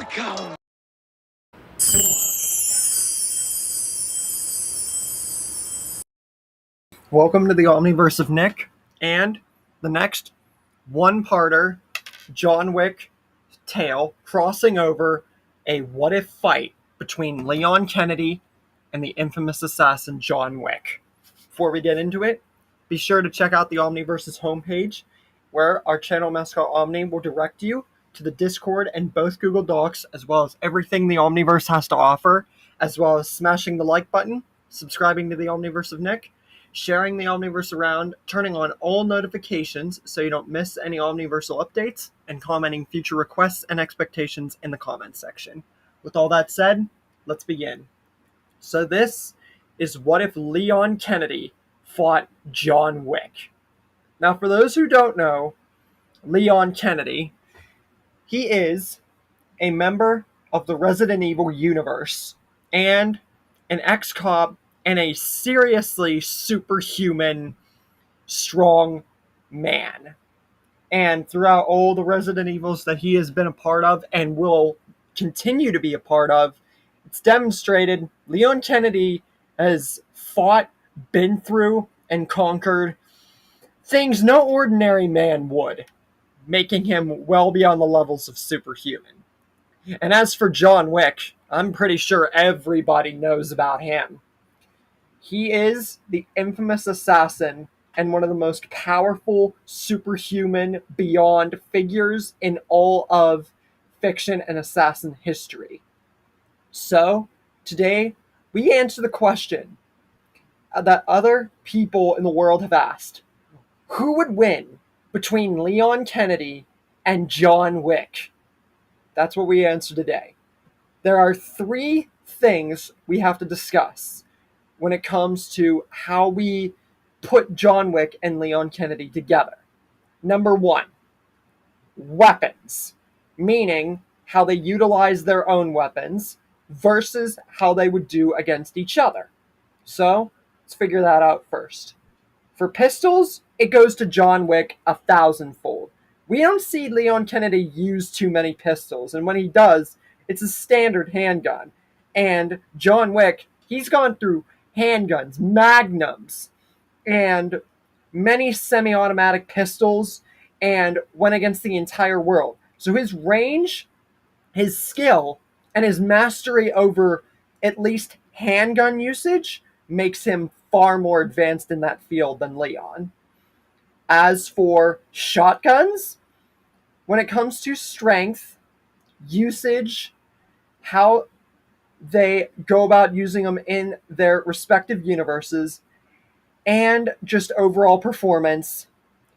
Welcome! Welcome to the Omniverse of Nick and the next one-parter John Wick tale crossing over a what-if fight between Leon Kennedy and the infamous assassin John Wick. Before we get into it, be sure to check out the Omniverse's homepage where our channel mascot Omni will direct you to the Discord and both Google Docs, as well as everything the Omniverse has to offer, as well as smashing the like button, subscribing to the Omniverse of Nick, sharing the Omniverse around, turning on all notifications so you don't miss any Omniversal updates, and commenting future requests and expectations in the comments section. With all that said, let's begin. So this is what if Leon Kennedy fought John Wick. Now, for those who don't know, Leon Kennedy, he is a member of the Resident Evil universe and an ex-cop and a seriously superhuman, strong man. And throughout all the Resident Evils that he has been a part of and will continue to be a part of, it's demonstrated Leon Kennedy has fought, been through, and conquered things no ordinary man would, making him well beyond the levels of superhuman. And as for John Wick, I'm pretty sure everybody knows about him. He is the infamous assassin and one of the most powerful superhuman beyond figures in all of fiction and assassin history. So, today, we answer the question that other people in the world have asked. Who would win between Leon Kennedy and John Wick? That's what we answer today. There are three things we have to discuss when it comes to how we put John Wick and Leon Kennedy together. Number one, weapons, meaning how they utilize their own weapons versus how they would do against each other. So, let's figure that out first. For pistols, it goes to John Wick 1,000-fold. We don't see Leon Kennedy use too many pistols, and when he does, it's a standard handgun. And John Wick, he's gone through handguns, magnums, and many semi-automatic pistols, and went against the entire world. So his range, his skill, and his mastery over at least handgun usage makes him far more advanced in that field than Leon. As for shotguns, when it comes to strength, usage, how they go about using them in their respective universes, and just overall performance,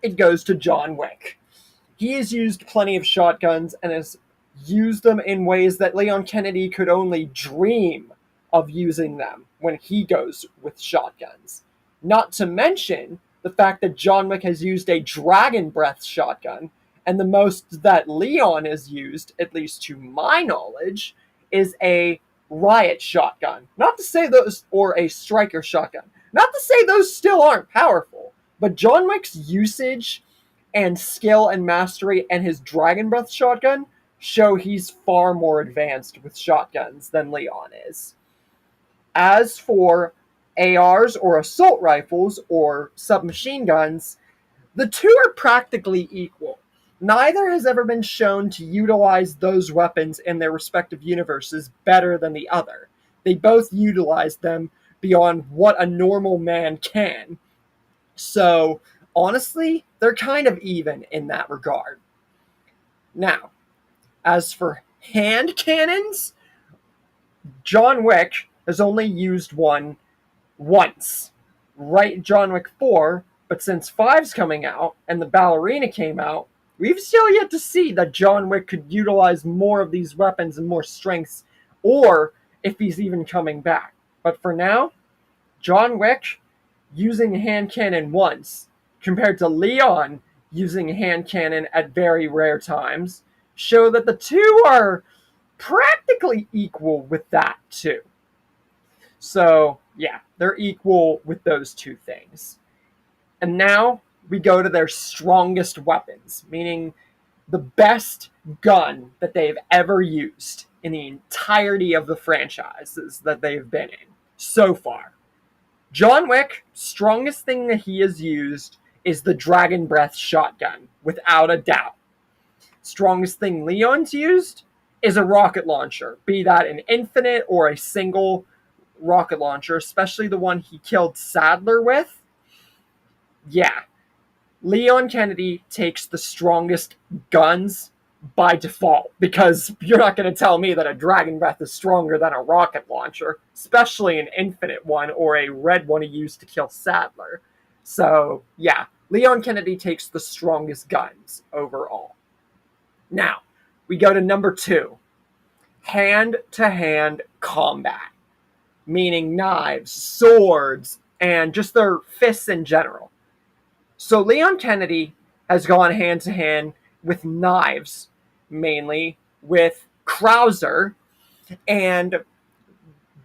it goes to John Wick. He has used plenty of shotguns and has used them in ways that Leon Kennedy could only dream of using them when he goes with shotguns. Not to mention the fact that John Wick has used a dragon breath shotgun, and the most that Leon has used, at least to my knowledge, is a riot shotgun. Not to say those, or a striker shotgun. Not to say those still aren't powerful, but John Wick's usage and skill and mastery and his dragon breath shotgun show he's far more advanced with shotguns than Leon is. As for ARs or assault rifles or submachine guns, the two are practically equal. Neither has ever been shown to utilize those weapons in their respective universes better than the other. They both utilize them beyond what a normal man can. So, honestly, they're kind of even in that regard. Now, as for hand cannons, John Wick has only used one once. Right, John Wick 4, but since 5's coming out and the ballerina came out, we've still yet to see that John Wick could utilize more of these weapons and more strengths, or if he's even coming back. But for now, John Wick using a hand cannon once, compared to Leon using a hand cannon at very rare times, show that the two are practically equal with that too. So, yeah, they're equal with those two things. And now we go to their strongest weapons, meaning the best gun that they've ever used in the entirety of the franchises that they've been in so far. John Wick, strongest thing that he has used is the Dragon Breath shotgun, without a doubt. Strongest thing Leon's used is a rocket launcher, be that an infinite or a single rocket launcher, especially the one he killed Sadler with. Yeah, Leon Kennedy takes the strongest guns by default, because you're not going to tell me that a Dragon Breath is stronger than a rocket launcher, especially an infinite one or a red one he used to kill Sadler. So, yeah, Leon Kennedy takes the strongest guns overall. Now, we go to number 2, hand-to-hand combat, meaning knives, swords, and just their fists in general. So Leon Kennedy has gone hand-to-hand with knives, mainly with Krauser, and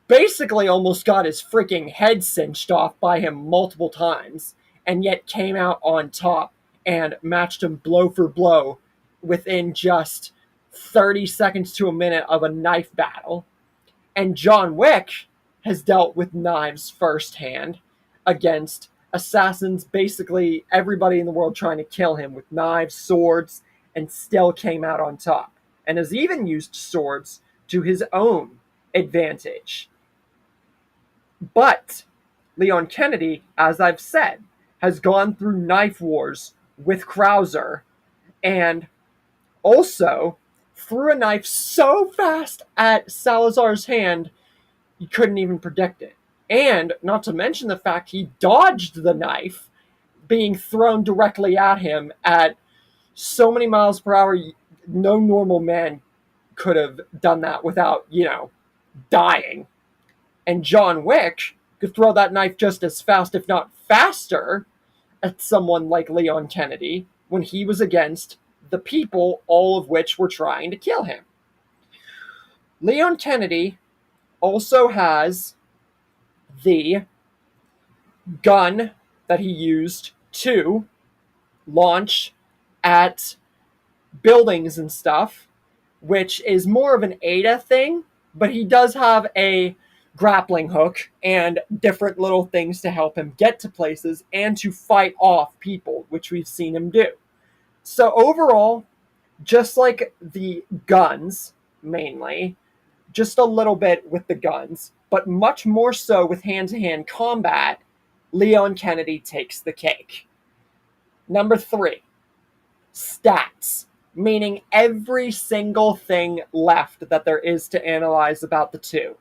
basically almost got his freaking head cinched off by him multiple times, and yet came out on top and matched him blow for blow within just 30 seconds to a minute of a knife battle. And John Wick has dealt with knives firsthand against assassins, basically everybody in the world trying to kill him with knives, swords, and still came out on top. And has even used swords to his own advantage. But Leon Kennedy, as I've said, has gone through knife wars with Krauser, and also threw a knife so fast at Salazar's hand you couldn't even predict it. And not to mention the fact he dodged the knife being thrown directly at him at so many miles per hour. No normal man could have done that without, dying. And John Wick could throw that knife just as fast, if not faster, at someone like Leon Kennedy when he was against the people, all of which were trying to kill him. Leon Kennedy also has the gun that he used to launch at buildings and stuff, which is more of an Ada thing, but he does have a grappling hook and different little things to help him get to places and to fight off people, which we've seen him do. So overall, just like the guns, mainly, just a little bit with the guns, but much more so with hand-to-hand combat, Leon Kennedy takes the cake. Number 3, stats, meaning every single thing left that there is to analyze about the two,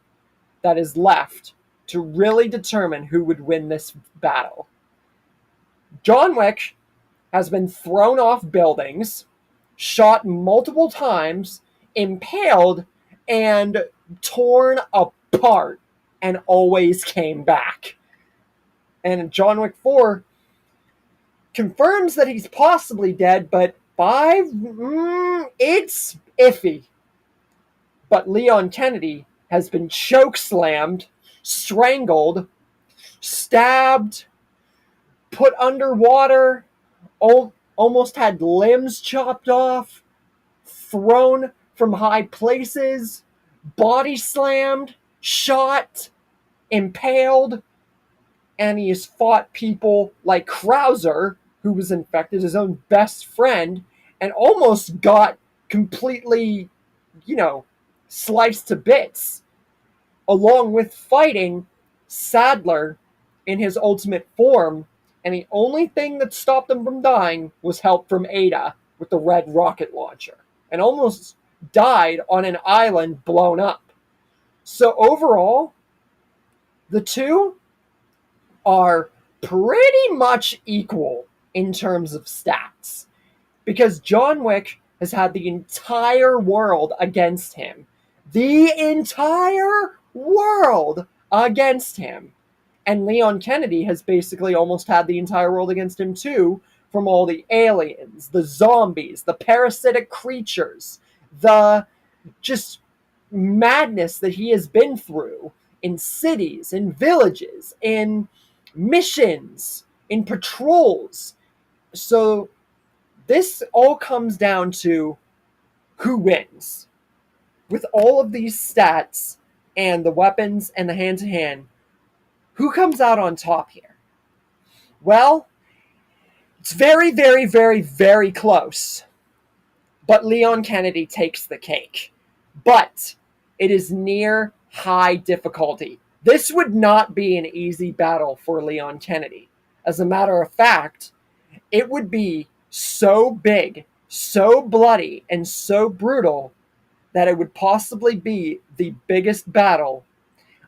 that is left to really determine who would win this battle. John Wick has been thrown off buildings, shot multiple times, impaled, and torn apart, and always came back. And John Wick 4 confirms that he's possibly dead, but 5, it's iffy. But Leon Kennedy has been choke-slammed, strangled, stabbed, put underwater, almost had limbs chopped off, thrown from high places, body slammed, shot, impaled, and he has fought people like Krauser, who was infected, his own best friend, and almost got completely, sliced to bits, along with fighting Sadler in his ultimate form, and the only thing that stopped him from dying was help from Ada with the red rocket launcher, and almost died on an island blown up. So overall, the two are pretty much equal in terms of stats, because John Wick has had the entire world against him. The entire world against him. And Leon Kennedy has basically almost had the entire world against him too, from all the aliens, the zombies, the parasitic creatures, the just madness that he has been through in cities, in villages, in missions, in patrols. So this all comes down to who wins. With all of these stats and the weapons and the hand-to-hand, who comes out on top here? Well, it's very, very, very, very close. But Leon Kennedy takes the cake. But it is near high difficulty. This would not be an easy battle for Leon Kennedy. As a matter of fact, it would be so big, so bloody, and so brutal that it would possibly be the biggest battle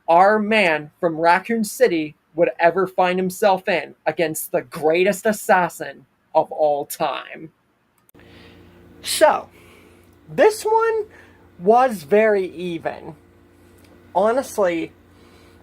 our man from Raccoon City would ever find himself in against the greatest assassin of all time. So, this one was very even. Honestly,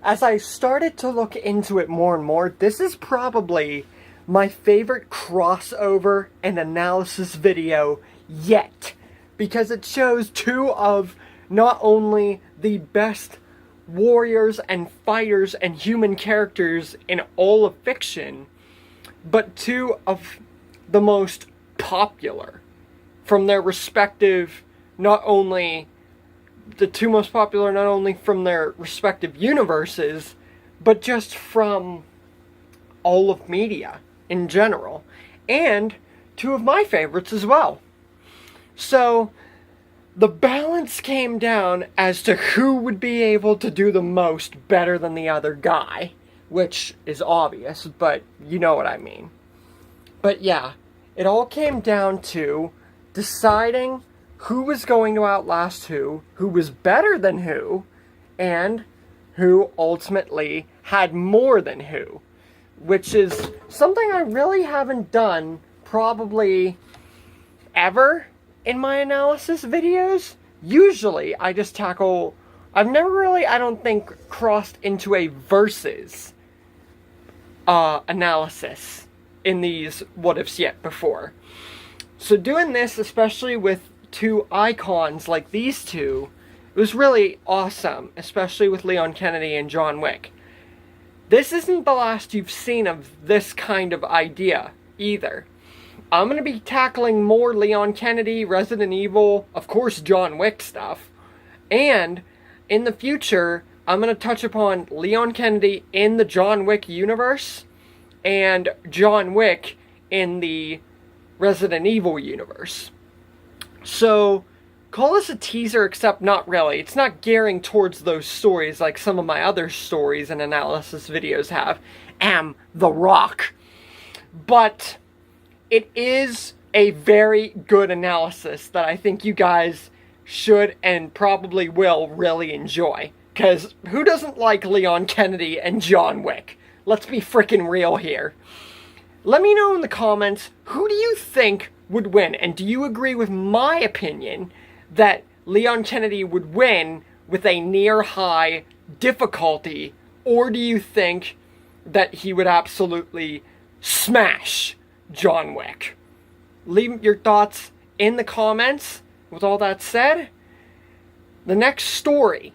as I started to look into it more and more, this is probably my favorite crossover and analysis video yet. Because it shows two of not only the best warriors and fighters and human characters in all of fiction, but two of the most popular from their respective, not only the two most popular, not only from their respective universes, but just from all of media in general. And two of my favorites as well. So, the balance came down as to who would be able to do the most better than the other guy. Which is obvious, but you know what I mean. But yeah, it all came down to deciding who was going to outlast who was better than who, and who ultimately had more than who. Which is something I really haven't done probably ever in my analysis videos. Usually I just tackle, I've never really, I don't think, crossed into a versus analysis in these what ifs yet before. So doing this, especially with two icons like these two, it was really awesome, especially with Leon Kennedy and John Wick. This isn't the last you've seen of this kind of idea either. I'm going to be tackling more Leon Kennedy, Resident Evil, of course John Wick stuff. And in the future, I'm going to touch upon Leon Kennedy in the John Wick universe and John Wick in the Resident Evil universe. So, call this a teaser, except not really. It's not gearing towards those stories like some of my other stories and analysis videos have. The Rock. But it is a very good analysis that I think you guys should and probably will really enjoy. Because who doesn't like Leon Kennedy and John Wick? Let's be freaking real here. Let me know in the comments, who do you think would win? And do you agree with my opinion that Leon Kennedy would win with a near-high difficulty? Or do you think that he would absolutely smash John Wick? Leave your thoughts in the comments. With all that said, the next story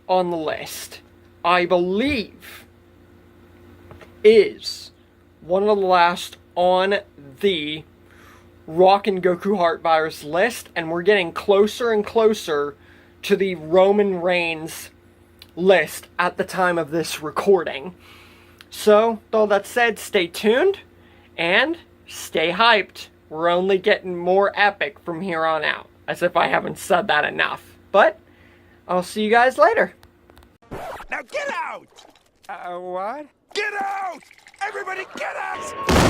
on the list, I believe, is one of the last on the Rock and Goku Heart Virus list, and we're getting closer and closer to the Roman Reigns list at the time of this recording. So, with all that said, stay tuned, and stay hyped. We're only getting more epic from here on out. As if I haven't said that enough. But, I'll see you guys later. Now get out! What? Get out! Everybody get out!